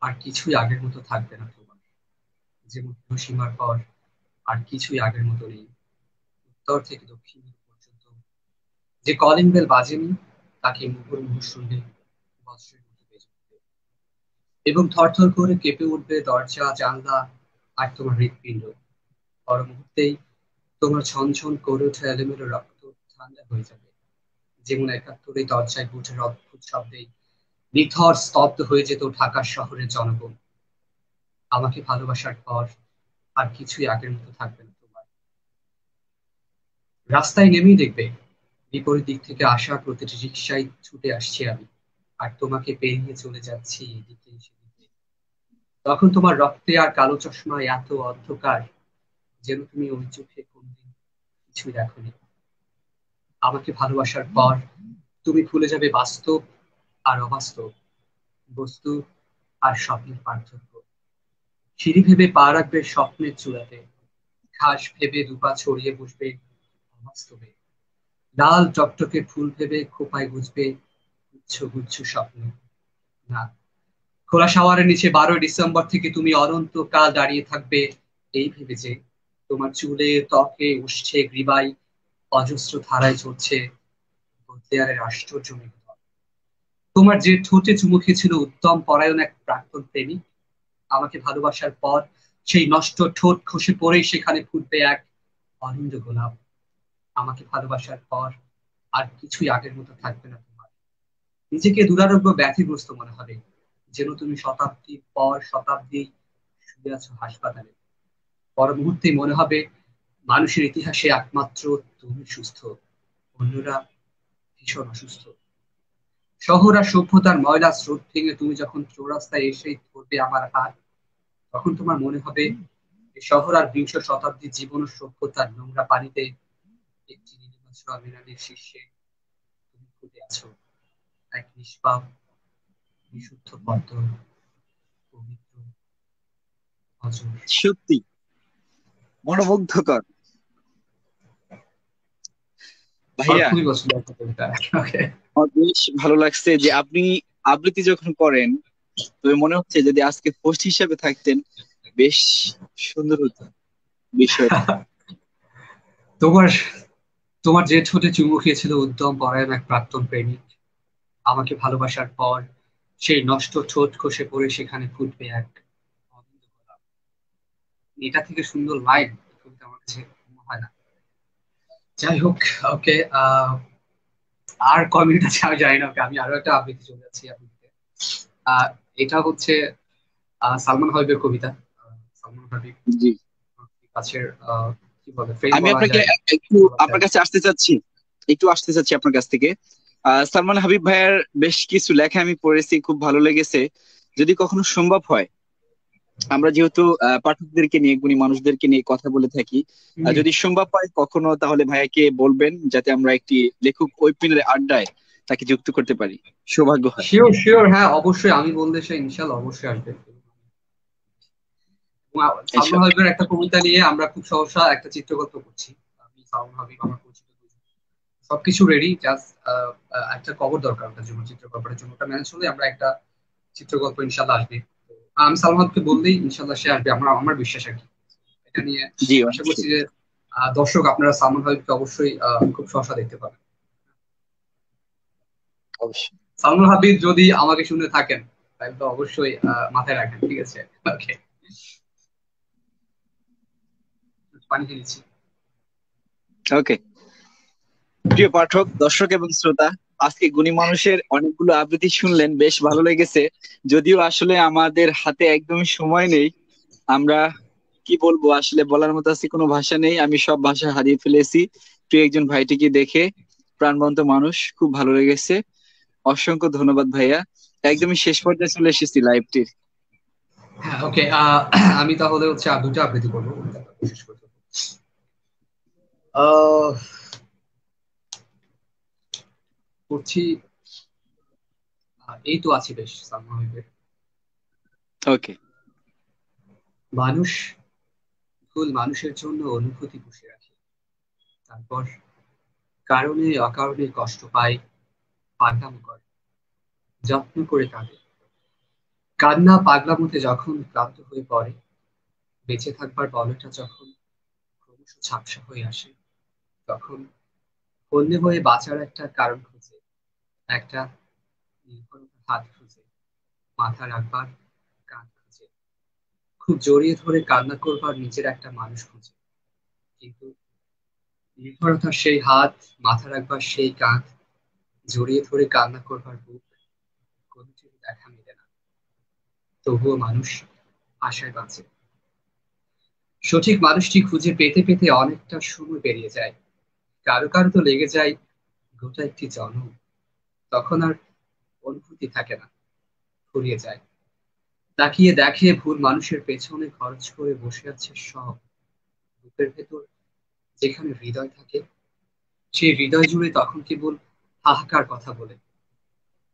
আর কিছুই আগের মতো থাকবে না তোমার, যেমন হিরোশিমার পর আর কিছুই আগের মতো নেই। উত্তর থেকে দক্ষিণ মেরু পর্যন্ত যে কলিং বেল বাজেনি তাকে মুহুর্মুহু শুনলে বজ্রের মতো বেজে উঠবে, এবং থরথর করে কেঁপে উঠবে দরজা জানলা আর তোমার হৃৎপিণ্ড। পর মুহূর্তেই তোমার ছনছন করে ওঠা এলোমেলো রক্ত ঠান্ডা হয়ে যাবে, যেমন 71 দরজায় বুটের অদ্ভুত শব্দে নিথর স্তব্ধ হয়ে যেত ঢাকা শহরের জনগণ। আমাকে ভালোবাসার পর আর কিছুই আগের মতো থাকবে না তোমার। রাস্তায় নেমেই দেখবে বিপরীত দিক থেকে আসা প্রতিটি রিকশায় ছুটে আসছি আমি, আর তোমাকে পেরিয়ে চলে যাচ্ছি এদিকে সেদিকে। তখন তোমার রক্তে আর কালো চশমায় এত অন্ধকার, যেন তুমি ওই চোখে কোনদিন কিছুই দেখোনি। আমাকে ভালোবাসার পর তুমি ভুলে যাবে বাস্তব আর অবাস্তব, বস্তু আর স্বপ্নের পার্থক্য। সিঁড়ি ভেবে পা রাখবে স্বপ্নের চূড়াতে, ঘাস ভেবে দুপা ছড়িয়ে বসবে অবাস্তবে, লাল টকটকে ফুল ভেবে খোপায় গুজবে গুচ্ছ গুচ্ছ স্বপ্ন। না, খোলা শাওয়ারের নিচে 12ই ডিসেম্বর থেকে তুমি অনন্তকাল দাঁড়িয়ে থাকবে এই ভেবে যে তোমার চুলে ত্বকে উষ্ঠে গ্রীবায় অজস্র ধারায় চলছে বদলেয়ারের আশ্চর্য মেঘধর। তোমার যে ঠোঁটে চুমু খেয়েছিল উত্তম পরায়ণ এক প্রাক্তন প্রেমিক, আমাকে ভালোবাসার পর সেই নষ্ট ঠোঁট খসে পড়েই সেখানে ফুটবে এক অনিন্দ গোলাপ। আমাকে ভালোবাসার পর আর কিছুই আগের মতো থাকবে না তোমার। নিজেকে দুরারোগ্য ব্যাধিগ্রস্ত মনে হবে, যেন তুমি শতাব্দীর পর শতাব্দী শুয়ে আছো হাসপাতালে। পর মুহূর্তেই মনে হবে মানুষের ইতিহাসে একমাত্র তুমি সুস্থ, অন্যরা ভীষণ অসুস্থ। শহর আর সভ্যতার ময়লা স্রোত ভেঙে তুমি যখন চৌরাস্তায় এসেই ধরবে আমার হাত, তখন তোমার মনে হবে এই শহর আর বিংশ শতাব্দীর জীবন ও সভ্যতার নোংরা পানিতে একটি নীলিমাছ মিনারের শীর্ষে তুমি ফুটে আছো, এক নিষ্পাপ বিশুদ্ধ পদ্ম, পবিত্র, অজর। সত্যি মনোমুগ্ধকর আমার ভাইয়া। খুবই পছন্দ একটা কবিতা। ওকে। আমার বেশ ভালো লাগছে যে আপনি আবৃত্তি যখন করেন, তবে মনে হচ্ছে যদি আজকে হোস্ট হিসেবে থাকতেন বেশ সুন্দর হতো বিষয়টা। তোমার তোমার যে ঠোঁটে চুমু খেয়েছিল উদ্যম পরায়ণ এক প্রাক্তন প্রেমিক, আমাকে ভালোবাসার পর সেই নষ্ট ঠোঁট খসে পড়ে সেখানে ফুটবে এক অনিন্দ গোলাপ। এটা থেকে সুন্দর লাইন কবিতা আমার কাছে মনে হয় না। যাই হোক, ওকে। আর কয় মিনিট আছে আমি জানি না। ওকে, আমি আরো একটা আবৃত্তি চলে যাচ্ছি আবৃত্তিতে। আহ এটা হচ্ছে সালমান হাবিবের কবিতা। সালমান হাবিব জি, কাছের কি বলে ফ্রেন্ড আমি বলা আপনাকে যায়, একটু বলা আপনার যায়। কাছে আসতে চাচ্ছি, একটু আসতে চাচ্ছি আপনার কাছ থেকে। সালমান হাবিব ভাইয়ের বেশ কিছু লেখা আমি পড়েছি, খুব ভালো লেগেছে। যদি কখনো সম্ভব হয়, আমরা যেহেতু পাঠকদেরকে নিয়ে, গুণী মানুষদেরকে নিয়ে কথা বলে থাকি, হুম। যদি সম্ভব হয় কখনো, তাহলে ভাইয়াকে বলবেন যাতে আমরা একটি লেখক ওয়েবিনারের আড্ডায় তাকে যুক্ত করতে পারি, সৌভাগ্য হয়। শিওর শিওর, হ্যাঁ অবশ্যই, আমি বললে সে ইনশাল্লাহ অবশ্যই আসবে। সালমান ইনশাল্লাহ। হাবিবের একটা কবিতা নিয়ে আমরা খুব সহসা একটা চিত্রকল্প করছি। আমি, সালমান হাবিব, আমার পরিচিত দুজন। সবকিছু রেডি, জাস্ট একটা কবর দরকার ওটার জন্য, চিত্রকল্পের জন্য। ওটা ম্যানেজ হলে আমরা একটা চিত্রকল্প ইনশাল্লাহ আসবে। তো আমি সালমান হাবিবকে বললেই ইনশাল্লাহ সে আসবে, আমার বিশ্বাস আর কি এটা নিয়ে। জি, আশা করছি অবশ্যই। যে দর্শক আপনারা সালমান হাবিবকে অবশ্যই খুব সহসা দেখতে পাবেন। অবশ্যই। সালমান হাবিব যদি আমাকে শুনে থাকেন তাহলে তো অবশ্যই মাথায় রাখেন, ঠিক আছে? ওকে, পানি খেয়ে নিচ্ছি। ওকে। প্রিয় পাঠক, দর্শক এবং শ্রোতা, আজকে গুণী মানুষের অনেকগুলো আবৃত্তি শুনলেন, বেশ ভালো লেগেছে। যদিও আসলে আমাদের হাতে একদমই সময় নেই, আমরা কি বলবো, আসলে বলার মতো আজকে কোনো ভাষা নেই, আমি সব ভাষা হারিয়ে ফেলেছি। প্রিয় একজন ভাইটিকে দেখে, প্রাণবন্ত মানুষ, খুব ভালো লেগেছে। অসংখ্য ধন্যবাদ ভাইয়া। একদমই শেষ পর্যায়ে চলে এসেছি লাইভটির। হ্যাঁ, ওকে। আমি তাহলে হচ্ছে আর দুটো আবৃত্তি করবো, বিশেষ করে আহ করছি। এই তো আছি বেশ, সালমান হাবিবের। ওকে। মানুষ ভুল মানুষের জন্য অনুভূতি পুষে রাখে, তারপর কারণে অকারণে কষ্ট পায়, পাগলামো করে, যত্ন করে কাঁদে। কান্না পাগলামোতে যখন ক্লান্ত হয়ে পড়ে, বেঁচে থাকবার বলটা যখন ক্রমশ ঝাপসা হয়ে আসে, তখন অন্য হয়ে বাঁচার একটা কারণ খুঁজে, একটা নির্ভরতার হাত খুঁজে, মাথা রাখবার কান খুঁজে, খুব জড়িয়ে ধরে কান্না করবার নিজের একটা মানুষ খুঁজে। কিন্তু নির্ভরতার সেই হাত, মাথা রাখবার সেই কাঁধ, জড়িয়ে ধরে কান্না করবার বুক, কোনোটির দেখা মেলে না। তবুও মানুষ আশায় বাঁচে। সঠিক মানুষটি খুঁজে পেতে পেতে অনেকটা সময় পেরিয়ে যায়, কারো কারো তো লেগে যায় গোটা একটি জন্ম। তখন আর অনুভূতি থাকে না, ফুরিয়ে যায়। তাকিয়ে দেখে ভুল মানুষের পেছনে খরচ করে বসে আছে সব। বুকের ভেতর যেখানে হৃদয় থাকে, সেই হৃদয় জুড়ে তখন কেবল হাহাকার কথা বলে।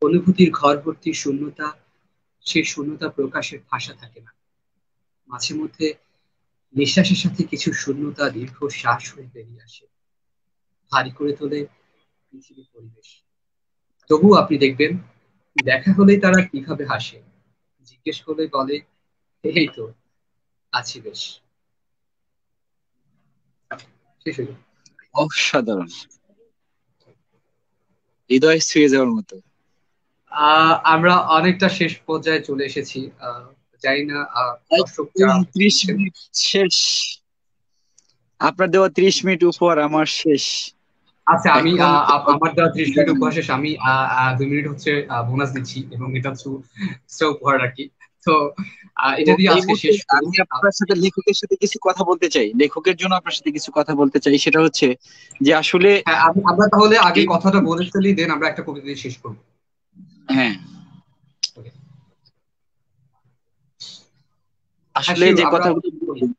অনুভূতির ঘর ভর্তি শূন্যতা, সেই শূন্যতা প্রকাশের ভাষা থাকে না। মাঝে মধ্যে নিঃশ্বাসের সাথে কিছু শূন্যতা দীর্ঘ শ্বাস হয়ে বেরিয়ে আসে, ভারী করে তোলে পৃথিবীর পরিবেশ। তবু আপনি দেখবেন দেখা হলেই তারা কিভাবে হাসে, জিজ্ঞেস করলে বলে এই তো আছি বেশ। শেষ হইল। অসাধারণ, হৃদয় ছুঁয়ে যাওয়ার মতো। আমরা অনেকটা শেষ পর্যায়ে চলে এসেছি। জানি না দর্শক যারা একদম আমাকে 30 শুনছেন। মিনিট শেষ। আপনার দেওয়া 30 মিনিট উপর আমার শেষ। আচ্ছা, আমি এখন আমার দেওয়া 30 মিনিট উপহার শেষ। আমি 2 মিনিট হচ্ছে বোনাস দিচ্ছি, এবং এটা হচ্ছে extra উপহার আর কি। তো তো এটা দিয়ে এই আজকে মুহূর্তে শেষ করবো। আমি আপনার সাথে লেখকের সাথে কিছু কথা বলতে চাই, লেখকের জন্য আপনার সাথে কিছু কথা বলতে চাই। সেটা হচ্ছে যে আসলে হ্যাঁ, আমরা তাহলে আগে এই, কথাটা বলে ফেলি, দেন আমরা একটা কবিতা দিয়ে শেষ করবো। হ্যাঁ, Okay. হ্যাঁ, আসলে শিওর, যে আমরা কথাগুলো বলি। বললেন,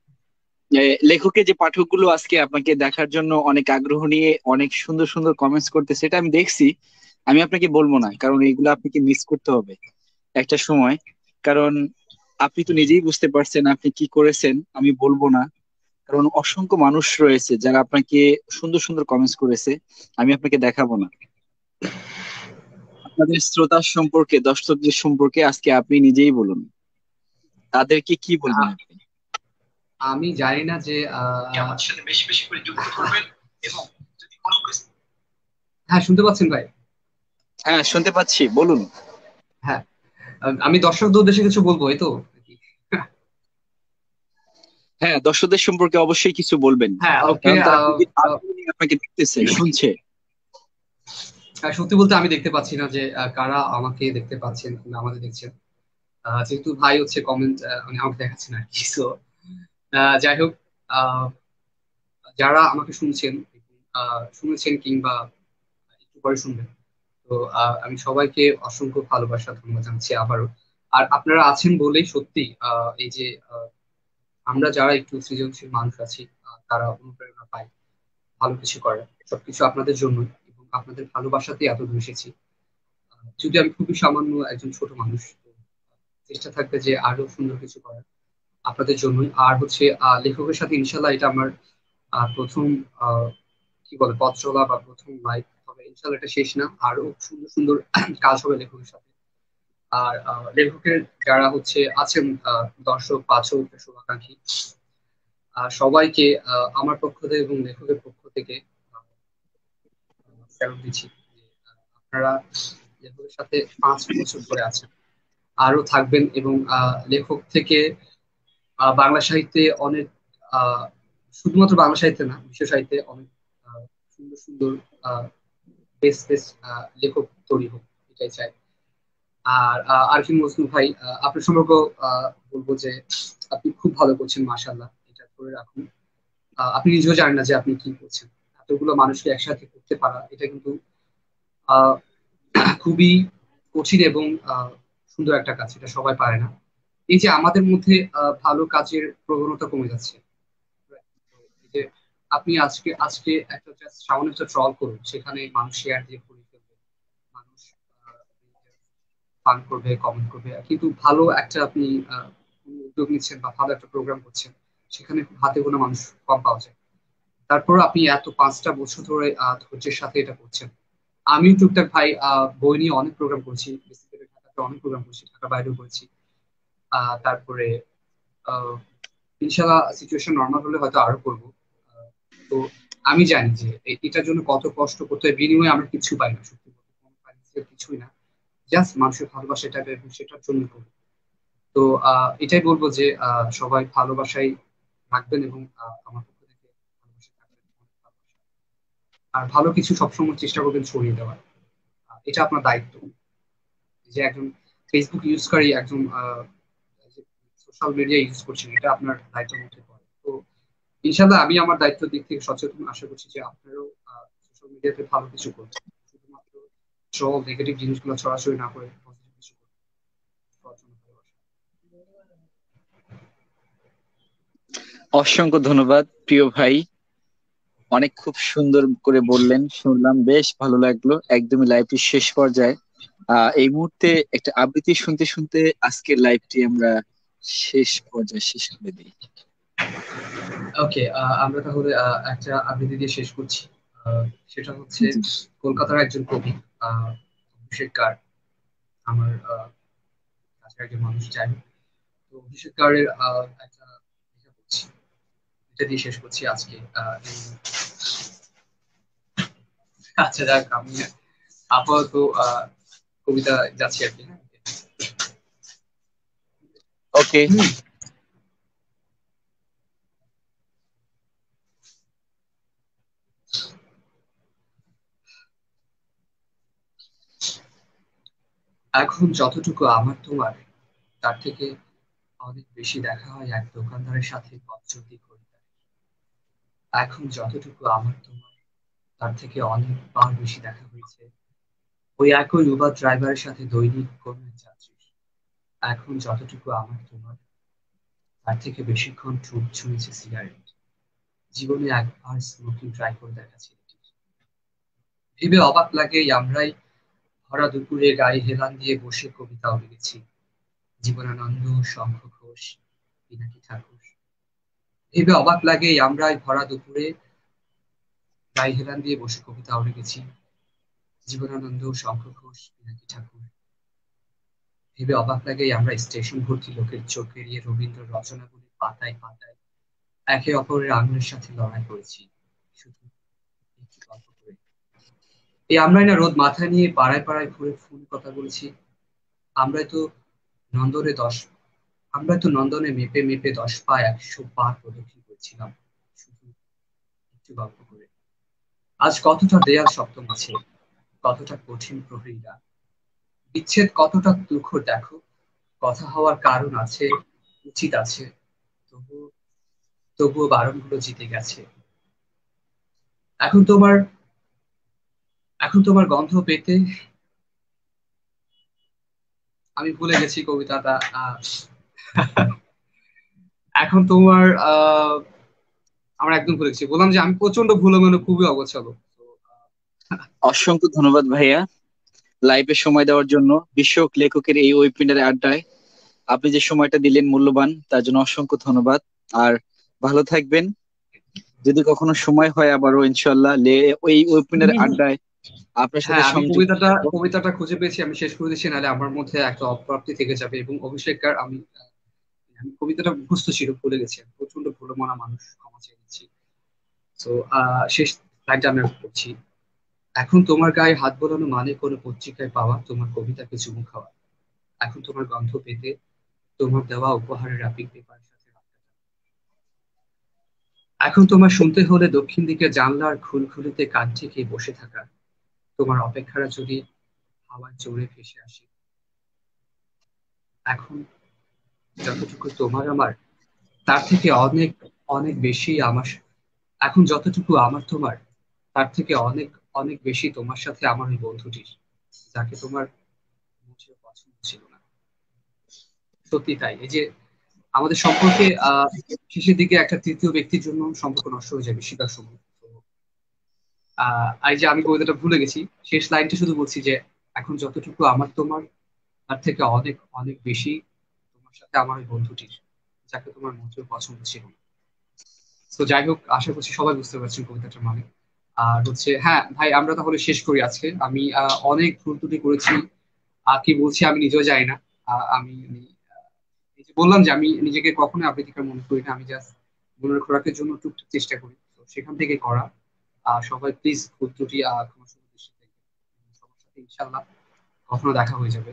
লেখকের যে পাঠকগুলো আজকে আপনাকে দেখার জন্য অনেক আগ্রহ নিয়ে অনেক সুন্দর সুন্দর কমেন্টস করতে, সেটা আমি দেখছি। আমি আপনাকে বলবো না, কারণ এইগুলো আপনাকে মিস করতে হবে একটা সময়। কারণ আপনি তো নিজেই বুঝতে পারছেন আপনি কি করেছেন, আমি বলবো না। কারণ অসংখ্য মানুষ রয়েছে যারা আপনাকে সুন্দর সুন্দর কমেন্টস করেছে, আমি আপনাকে দেখাবো না। আপনাদের শ্রোতা সম্পর্কে, দর্শকদের সম্পর্কে আজকে আপনি নিজেই বলুন, তাদেরকে কি বলবেন আহ, আপনি? আমি জানি না যে আমার সাথে বেশি বেশি করে যুক্ত করবেন, এবং যদি কোনো হ্যাঁ, শুনতে পাচ্ছেন ভাই? হ্যাঁ, শুনতে পাচ্ছি, বলুন। হ্যাঁ, আমি দর্শকদের উদ্দেশ্যে কিছু বলবো, এই তো। হ্যাঁ, দর্শকদের সম্পর্কে অবশ্যই কিছু বলবেন, হ্যাঁ, ওকে। কারণ তারা খুবই আগ্রহ নিয়ে আপনাকে দেখতেছে, শুনছে। সত্যি বলতে আমি দেখতে পাচ্ছি না যে কারা আমাকে দেখতে পাচ্ছেন কিংবা আমাদের দেখছেন। যেহেতু ভাই হচ্ছে কমেন্ট মানে আমাকে দেখাচ্ছেন আর কি। So, যাই হোক, আহ, যারা আমাকে শুনছেন, শুনেছেন কিংবা একটু পরে শুনবেন, তো আমি সবাইকে অসংখ্য ভালোবাসা ধন্যবাদ জানাচ্ছি আবারও। আর আপনারা আছেন বলেই সত্যি এই যে আমরা যারা একটু সৃজনশীল মানুষ আছি, তারা অনুপ্রেরণা পাই ভালো কিছু করার। সবকিছু আপনাদের জন্য, এবং আপনাদের ভালোবাসাতেই এত দূর এসেছি। যদি আমি খুবই সামান্য একজন ছোট মানুষ, তো চেষ্টা থাকবে যে আরো সুন্দর কিছু করার আপনাদের জন্যই। আর হচ্ছে লেখকের সাথে ইনশাল্লাহ এটা আমার প্রথম আহ, কি বলে পথ চলা বা প্রথম লাইভ হবে। ইনশাল্লাহ এটা শেষ না, আরো সুন্দর সুন্দর কাজ হবে লেখকের সাথে। আর লেখকের যারা হচ্ছে আছেন দর্শক পাঠক শুভাকাঙ্ক্ষী, সবাইকে আমার পক্ষ থেকে এবং লেখকের পক্ষ থেকে স্যালুট দিচ্ছি যে, আপনারা লেখকের সাথে 5 বছর ধরে আছেন, আরো থাকবেন, এবং লেখক থেকে বাংলা সাহিত্যে অনেক আহ, শুধুমাত্র বাংলা সাহিত্যে না, বিশ্ব সাহিত্যে অনেক আহ, সুন্দর সুন্দর বেস্ট বেস্ট লেখক তৈরি হোক, এটাই চাই। আর আরফিন মজনু ভাই, আপনার সম্পর্কে বলবো যে আপনি খুব ভালো করছেন, মাশাআল্লাহ, এটা ধরে রাখুন। আপনি নিজেও জানেন না যে আপনি কি করছেন। এতগুলো মানুষকে একসাথে করতে পারা, এটা কিন্তু আহ, খুবই কঠিন এবং সুন্দর একটা কাজ, এটা সবাই পারে না। এই যে আমাদের মধ্যে ভালো কাজের প্রবণতা কমে যাচ্ছে। তো এই যে আপনি আজকে আজকে একটা জাস্ট সামান্য একটা ট্রল করুন, সেখানে মানুষ শেয়ার দিয়ে ভরে ফেলবে, মানুষ ফান করবে, কমেন্ট করবে, কিন্তু ভালো একটা আপনি কোনো উদ্যোগ নিচ্ছেন বা ভালো একটা প্রোগ্রাম করছেন, সেখানে হাতে গোনা মানুষ কম পাওয়া যায়। তারপর আপনি এত 5টা বছর ধরে ধৈর্যের সাথে এটা করছেন। আমিও টুকটাক ভাই বই নিয়ে অনেক প্রোগ্রাম করছি, বেসিক্যালি ঢাকাতে অনেক প্রোগ্রাম করছি, ঢাকার বাইরেও করেছি। তারপরে আহ, ইনশাল্লাহ সিচুয়েশন নর্মাল হলে হয়তো আরো করবো। আহ, তো আমি জানি যে এটার জন্য কত কষ্ট করতে হয়, বিনিময়ে আমরা কিছু পাই না, সত্যি বলতে কোনো ফাইন্যান্সিয়াল কিছুই না, জাস্ট মানুষের ভালোবাসা এটা পাই, এবং সেটার জন্য করবো। তো এটাই বলবো যে সবাই ভালোবাসায় রাখবেন, এবং আমার পক্ষ থেকে ভালোবাসা থাকবেন, অনেক ভালোবাসা। আর ভালো কিছু সবসময় চেষ্টা করবেন ছড়িয়ে দেওয়ার। এটা আপনার দায়িত্ব, যে একজন ফেসবুক ইউজকারী, একজন সোশ্যাল মিডিয়া ইউজ করছেন, এটা আপনার দায়িত্বের মধ্যে পড়ে। তো ইনশাল্লাহ আমি আমার দায়িত্বের দিক থেকে সচেতন, আশা করছি যে আপনারাও সোশ্যাল মিডিয়াতে ভালো কিছু করবেন, শুধুমাত্র ট্রল নেগেটিভ জিনিসগুলো ছড়াছড়ি না করে পজিটিভ কিছু করবেন। সবার জন্য ভালোবাসা। অসংখ্য ধন্যবাদ প্রিয় ভাই, অনেক খুব সুন্দর করে বললেন, শুনলাম, বেশ ভালো লাগলো। একদমই লাইভটি শেষ পর্যায়ে, এই মুহূর্তে একটা আবৃত্তি শুনতে শুনতে আজকের লাইভটি আমরা শেষ পর্যায়ে শেষ করে দিই। ওকে, আমরা তাহলে একটা আবৃত্তি দিয়ে শেষ করছি। আহ, সেটা হচ্ছে জি। কলকাতার একজন কবি, আহ, অভিষেক কার আমার কাছের একজন মানুষ। যাই হোক, তো অভিষেক কারের একটা লেখা পড়ছি, এটা দিয়ে শেষ করছি আজকে আচ্ছা যাক, আমি আপাতত কবিতা যাচ্ছি আর কি। হ্যাঁ, ওকে। এখন যতটুকু আমার তোমার, তার থেকে অনেক বেশি দেখা হয় এক দোকানদারের সাথে পথচলতি খরিদ্দার। এখন যতটুকু আমার তোমার, তার থেকে অনেকবার বেশি দেখা হয়েছে ওই একই উবার ড্রাইভারের সাথে দৈনিক কর্মের যাত্রীর। এখন যতটুকু আমার তোমার, তার থেকে বেশিক্ষণ ঠোঁট ছুঁয়েছে সিগারেট। জীবনে একবার স্মোকিং ট্রাই করে দেখা ছেলেটির। ভেবে অবাক লাগে এই আমরাই ভরা দুপুরে গায়ে হেলান দিয়ে বসে কবিতাও লিখেছি। জীবনানন্দ, শঙ্খ ঘোষ, পিনাকি ঠাকুর। ভেবে অবাক লাগে এই আমরাই ভরা দুপুরে গায়ে হেলান দিয়ে বসে কবিতাও লিখেছি। জীবনানন্দ, শঙ্খ ঘোষ, পিনাকি ঠাকুর। ভেবে অবাক লাগে এই আমরা স্টেশন ভর্তি লোকের চোখ এড়িয়ে রবীন্দ্র রচনাগুলি পাতায় পাতায় একে অপরের আঙুলের সাথে লড়াই করেছি, শুধু একটু গল্প করে। এই আমরাই না রোদ মাথায় নিয়ে পাড়ায় পাড়ায় ঘুরে ফোন কথা বলেছি। আমরাই তো নন্দনে দশ আমরা তো নন্দনে মেপে মেপে 10 পা 100 পা প্রদক্ষিণ করেছিলাম, শুধু একটু গল্প করে। আজ কতটা দেয়াল সপ্তম আছে, কতটা কঠিন প্রহরীরা, বিচ্ছেদ কতটা দুঃখ দেখো। কথা হওয়ার কারণ আছে, উচিত আছে, তবুও তবুও বারণগুলো জিতে গেছে। এখন তোমার এখন তোমার গন্ধ পেতে আমি ভুলে গেছি কবিতাটা। এখন তোমার আমরা একদম ভুলে গেছি, বললাম যে আমি প্রচন্ড ভুলো মানে খুবই অগোছালো। তো, অসংখ্য ধন্যবাদ ভাইয়া লাইভে সময় দেওয়ার জন্য। বিশ্ব লেখকের এই ওয়েবিনারে আড্ডায় আপনি যে সময়টা দিলেন মূল্যবান, তার জন্য অসংখ্য ধন্যবাদ। আর ভালো থাকবেন। যদি কখনো সময় হয় আবারও ইনশাল্লাহ ওই ওয়েবিনার আড্ডায় আপনার সাথে হ্যাঁ, আমি সংযুক্ত কবিতাটা হবো। কবিতাটা খুঁজে পেয়েছি, আমি শেষ করে দিচ্ছি, নাহলে আমার মধ্যে একটা অপ্রাপ্তি থেকে যাবে। এবং অভিষেক কার আমি কবিতাটা মুখস্থ ছিল, ভুলে গেছি। আমি প্রচন্ড ভুলো মানা মানুষ, ক্ষমা চেয়ে নিচ্ছি। তো শেষ লাইনটা আমি পড়ছি। এখন তোমার গায়ে হাত বোলানো মানে কোনো পত্রিকায় পাওয়া তোমার কবিতাকে চুমু খাওয়া। এখন তোমার গন্ধ পেতে তোমার দেওয়া উপহারের রাপিং পেপারের সাথে রাত কাটানো। এখন তোমার শুনতে হলে দক্ষিণ দিকে জানলার খুলখুলিতে কান ঠেকিয়ে বসে থাকা। তোমার অপেক্ষারা যদি হাওয়ায় চড়ে ভেসে আসে। এখন যতটুকু তোমার আমার, তার থেকে অনেক অনেক বেশি আমার। এখন যতটুকু আমার তোমার, তার থেকে অনেক অনেক বেশি তোমার সাথে আমার ওই বন্ধুটির, যাকে তোমার মোটেও পছন্দ ছিল না। সত্যি তাই, এই যে আমাদের সম্পর্কে শেষের দিকে একটা তৃতীয় ব্যক্তির জন্য সম্পর্ক নষ্ট হয়ে যায় বেশিরভাগ সময়। তো এই যে আমি কবিতাটা ভুলে গেছি, শেষ লাইনটা শুধু বলছি যে এখন যতটুকু আমার তোমার, তার থেকে অনেক অনেক বেশি তোমার সাথে আমার ওই বন্ধুটির, যাকে তোমার মোটেও পছন্দ ছিল না। তো যাই হোক, আশা করছি সবাই বুঝতে পারছেন কবিতাটার মানে। আর হচ্ছে, হ্যাঁ ভাই, আমরা তাহলে শেষ করি আজকে। আমি অনেক ভুল ত্রুটি করেছি, কি বলছি আমি নিজেও জানি না। আমি এই যে বললাম যে আমি নিজেকে কখনোই আবৃত্তিকার মনে করি না, আমি জাস্ট মনের খোরাকের জন্য টুকটাক চেষ্টা করি, তো সেখান থেকে করা। সবাই প্লিজ ভুল ত্রুটি ক্ষমা সুন্দর দৃষ্টিতে দেখবেন। সবার সাথে ইনশাল্লাহ কখনো দেখা হয়ে যাবে।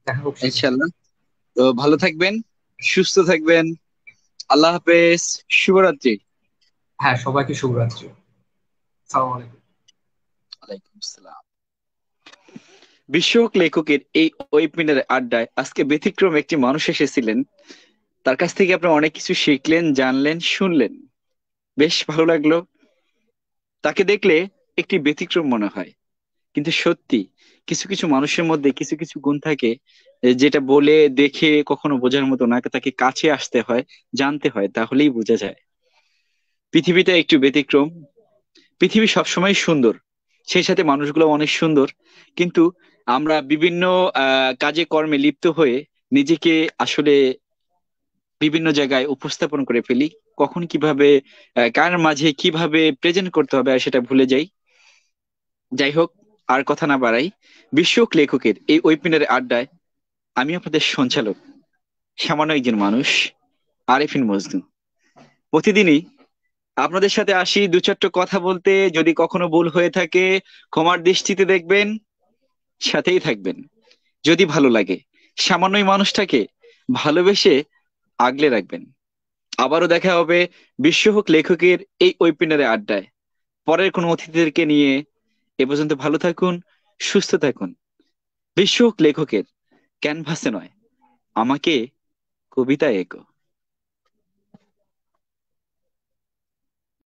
দেখা হোক সেদিন। ইনশাল্লাহ। তো ভালো থাকবেন, সুস্থ থাকবেন। আল্লাহ হাফেজ। শুভরাত্রি। হ্যাঁ, সবাইকে শুভরাত্রি। সালাম আলাইকুম। ওয়ালাইকুম আসসালাম। বিশ্বক লেখকের এই ওয়েবিনার আড্ডায় আজকে ব্যতিক্রম একটি মানুষ এসেছিলেন। তার কাছ থেকে আপনি অনেক কিছু শিখলেন, জানলেন, শুনলেন। বেশ ভালো লাগলো। তাকে দেখলে একটি ব্যতিক্রম মনে হয়, কিন্তু সত্যি কিছু কিছু মানুষের মধ্যে কিছু কিছু গুণ থাকে, যেটা বলে দেখে কখনো বোঝার মতো না, তাকে কাছে আসতে হয়, জানতে হয়, তাহলেই বোঝা যায়। পৃথিবীটা একটু ব্যতিক্রম। পৃথিবী সবসময় সুন্দর, সেই সাথে মানুষগুলো অনেক সুন্দর, কিন্তু আমরা বিভিন্ন কাজে কর্মে লিপ্ত হয়ে নিজেকে আসলে বিভিন্ন জায়গায় উপস্থাপন করে ফেলি। কখন কিভাবে কার মাঝে কিভাবে প্রেজেন্ট করতে হবে আর সেটা ভুলে যাই। যাই হোক, আর কথা না বাড়াই, বিশ্বক লেখকের এই ওয়েবিনারে আড্ডায় আমি আপনাদের সঞ্চালক, সামান্য একজন মানুষ, আরেফিন মজনু। প্রতিদিনই আপনাদের সাথে আসি দু চারটে কথা বলতে। যদি কখনো ভুল হয়ে থাকে ক্ষমার দৃষ্টিতে দেখবেন, সাথেই থাকবেন। যদি ভালো লাগে সামান্য এই মানুষটাকে ভালোবেসে আগলে রাখবেন। আবারও দেখা হবে বিশ্বহোক লেখকের এই ওয়েবিনারে আড্ডায়, পরের কোনো অতিথিদেরকে নিয়ে। এ পর্যন্ত ভালো থাকুন, সুস্থ থাকুন। বিশ্বহোক লেখকের ক্যানভাসে নয়, আমাকে কবিতায় এঁকো।